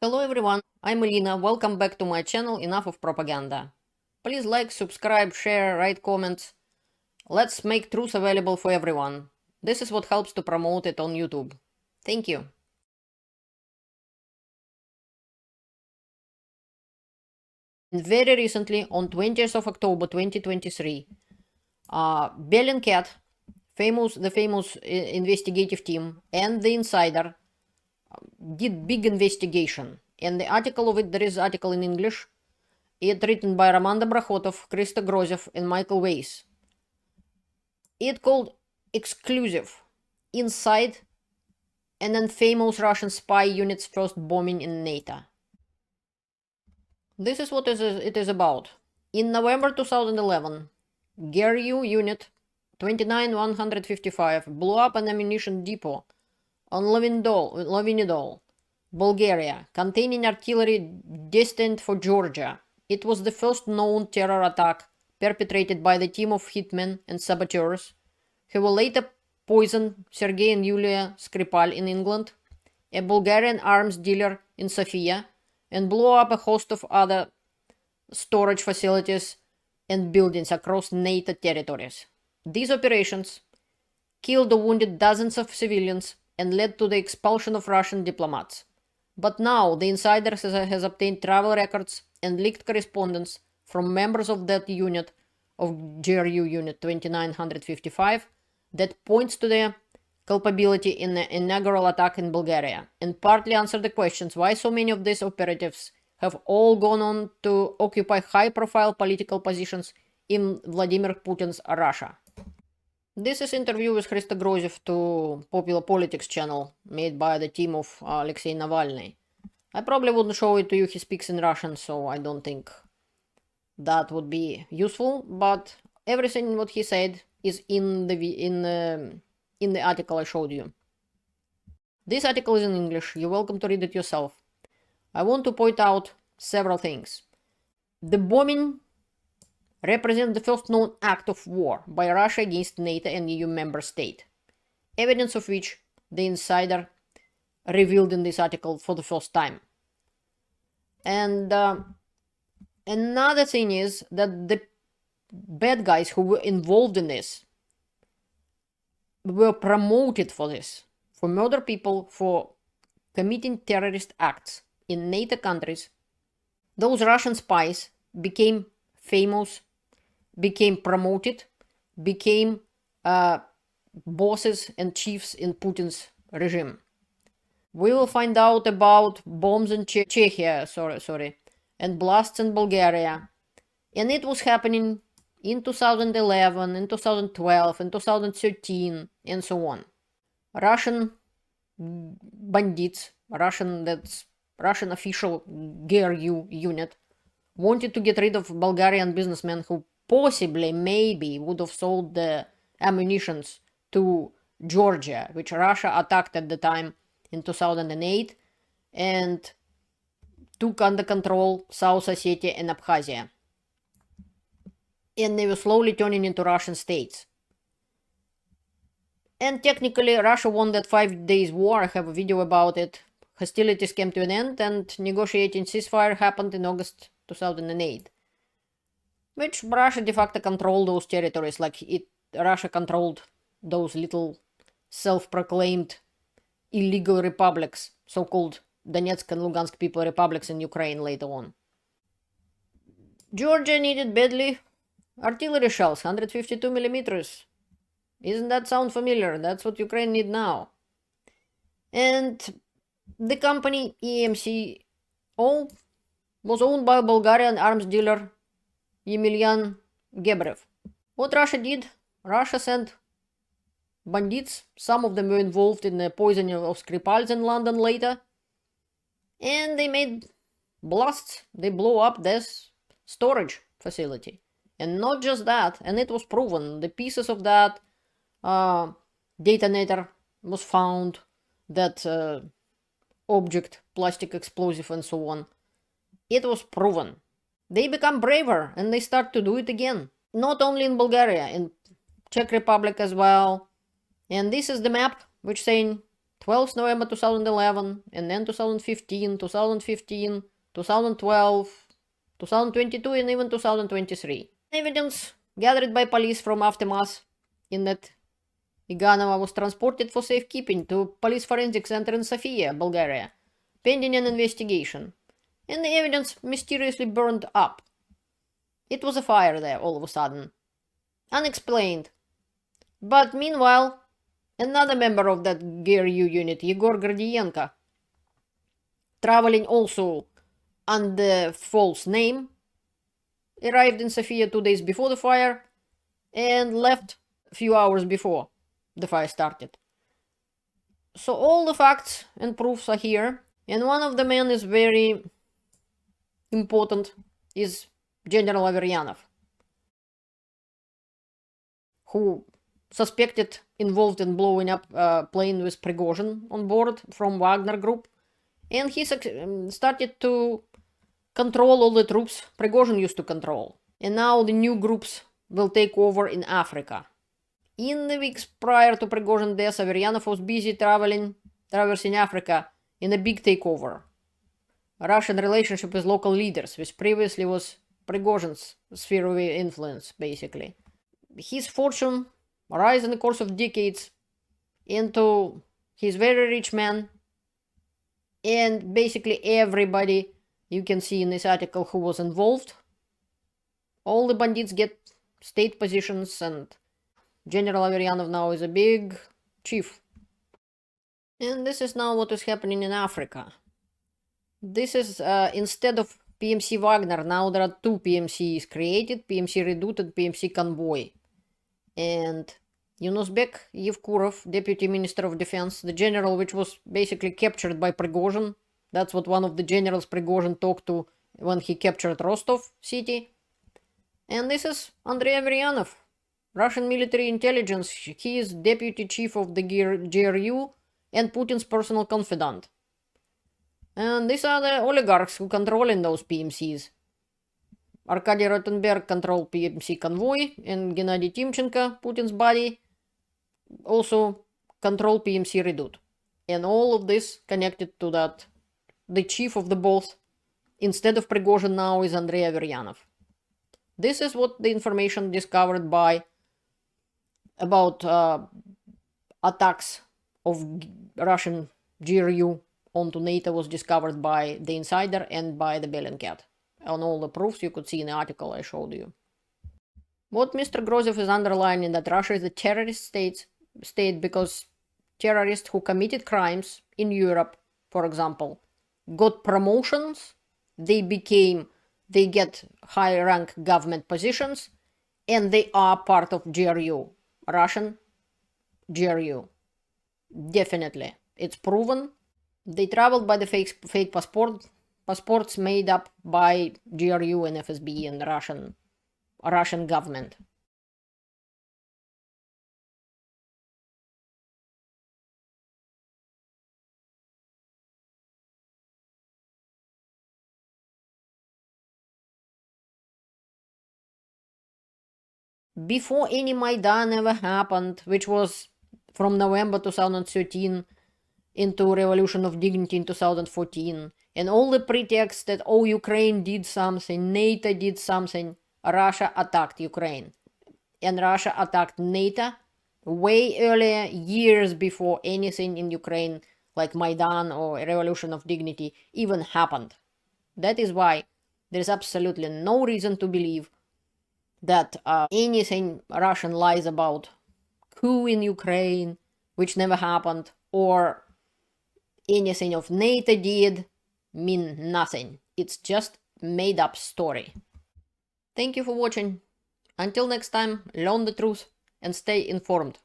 Hello everyone, I'm Elena, welcome back to my channel Enough of Propaganda. Please like, subscribe, share, write comments. Let's make truth available for everyone. This is what helps to promote it on YouTube. Thank you. Very recently, on 20th of October 2023, Bellingcat, the famous investigative team, and the Insider did big investigation. And the article of it, there is article in English. It's written by Roman Dobrokhotov, Christo Grozev, and Michael Weiss. It called Exclusive: Inside an Infamous Russian Spy Unit's First Bombing in NATO. This is what it is about. In November 2011, GRU Unit 29155 blew up an ammunition depot on Lovinidol, Bulgaria, containing artillery destined for Georgia. It was the first known terror attack perpetrated by the team of hitmen and saboteurs who will later poison Sergei and Yulia Skripal in England, a Bulgarian arms dealer in Sofia, and blew up a host of other storage facilities and buildings across NATO territories. These operations killed or wounded dozens of civilians and led to the expulsion of Russian diplomats. But now the Insider has obtained travel records and leaked correspondence from members of that unit, of GRU Unit 2955, that points to their culpability in the inaugural attack in Bulgaria, and partly answer the questions why so many of these operatives have all gone on to occupy high-profile political positions in Vladimir Putin's Russia. This is interview with Christo Grozev to Popular Politics channel made by the team of Alexei Navalny. I probably wouldn't show it to you, he speaks in Russian, so I don't think that would be useful, but everything what he said is in the article I showed you. This article is in English, you're welcome to read it yourself. I want to point out several things. The bombing represents the first known act of war by Russia against NATO and EU member state, evidence of which the Insider revealed in this article for the first time. And another thing is that the bad guys who were involved in this were promoted for this, for murder people, for committing terrorist acts in NATO countries. Those Russian spies became famous, became promoted, became bosses and chiefs in Putin's regime. We will find out about bombs in Czechia, and blasts in Bulgaria. And it was happening in 2011, in 2012, in 2013, and so on. Russian bandits, Russian official GRU unit, wanted to get rid of Bulgarian businessmen who possibly, maybe, would have sold the ammunitions to Georgia, which Russia attacked at the time in 2008, and took under control South Ossetia and Abkhazia. And they were slowly turning into Russian states. And technically, Russia won that 5 days war. I have a video about it. Hostilities came to an end, and negotiating ceasefire happened in August 2008. Which Russia de facto controlled those territories, like Russia controlled those little self-proclaimed illegal republics, so-called Donetsk and Lugansk People Republics in Ukraine later on. Georgia needed badly artillery shells, 152 millimeters. Isn't that sound familiar? That's what Ukraine need now. And the company EMCO was owned by Bulgarian arms dealer Emilian Gebrev. What Russia did? Russia sent bandits. Some of them were involved in the poisoning of Skripals in London later. And they made blasts. They blew up this storage facility. And not just that, and it was proven, the pieces of that detonator was found, that object, plastic explosive and so on. It was proven. They become braver and they start to do it again. Not only in Bulgaria, in Czech Republic as well. And this is the map which saying 12th November 2011, and then 2015, 2012, 2022, and even 2023. Evidence gathered by police from aftermath in that Iganova was transported for safekeeping to Police Forensic Center in Sofia, Bulgaria, pending an investigation, and the evidence mysteriously burned up. It was a fire there all of a sudden. Unexplained. But meanwhile, another member of that GRU unit, Yegor Gordienko, traveling also under false name, arrived in Sofia 2 days before the fire and left a few hours before the fire started. So all the facts and proofs are here, and one of the men is very important, is General Averyanov, who suspected involved in blowing up a plane with Prigozhin on board from Wagner Group, and he started to control all the troops Prigozhin used to control. And now the new groups will take over in Africa. In the weeks prior to Prigozhin's death, Averyanov was busy traversing Africa in a big takeover. Russian relationship with local leaders, which previously was Prigozhin's sphere of influence, basically. His fortune rise in the course of decades into he's very rich man, and basically everybody you can see in this article who was involved, all the bandits get state positions, and General Averyanov now is a big chief. And this is now what is happening in Africa. This is instead of PMC Wagner, now there are two PMCs created, PMC Redut and PMC Convoy. And Yunusbek Yevkurov, Deputy Minister of Defense, the general which was basically captured by Prigozhin. That's what one of the generals Prigozhin talked to when he captured Rostov city. And this is Andrei Averyanov, Russian military intelligence. He is deputy chief of the GRU and Putin's personal confidant. And these are the oligarchs who controlling those PMCs. Arkady Rotenberg controlled PMC Convoy, and Gennady Timchenko, Putin's buddy, also controlled PMC Redut. And all of this connected to that. The chief of the both, instead of Prigozhin now, is Andrei Averyanov. This is what the information discovered about attacks of Russian GRU onto NATO was discovered by the Insider and by the Bellingcat. On all the proofs you could see in the article I showed you. What Mr. Grozev is underlining that Russia is a terrorist state because terrorists who committed crimes in Europe, for example, got promotions, they get high rank government positions, and they are part of GRU, Russian GRU. Definitely. It's proven. They traveled by the fake passports made up by GRU and FSB and Russian government. Before any Maidan ever happened, which was from November 2013 into Revolution of Dignity in 2014, and all the pretext that, oh, Ukraine did something, NATO did something, Russia attacked Ukraine. And Russia attacked NATO way earlier, years before anything in Ukraine, like Maidan or Revolution of Dignity, even happened. That is why there is absolutely no reason to believe that anything Russian lies about coup in Ukraine, which never happened, or anything of NATO did, mean nothing. It's just made up story. Thank you for watching. Until next time, learn the truth and stay informed.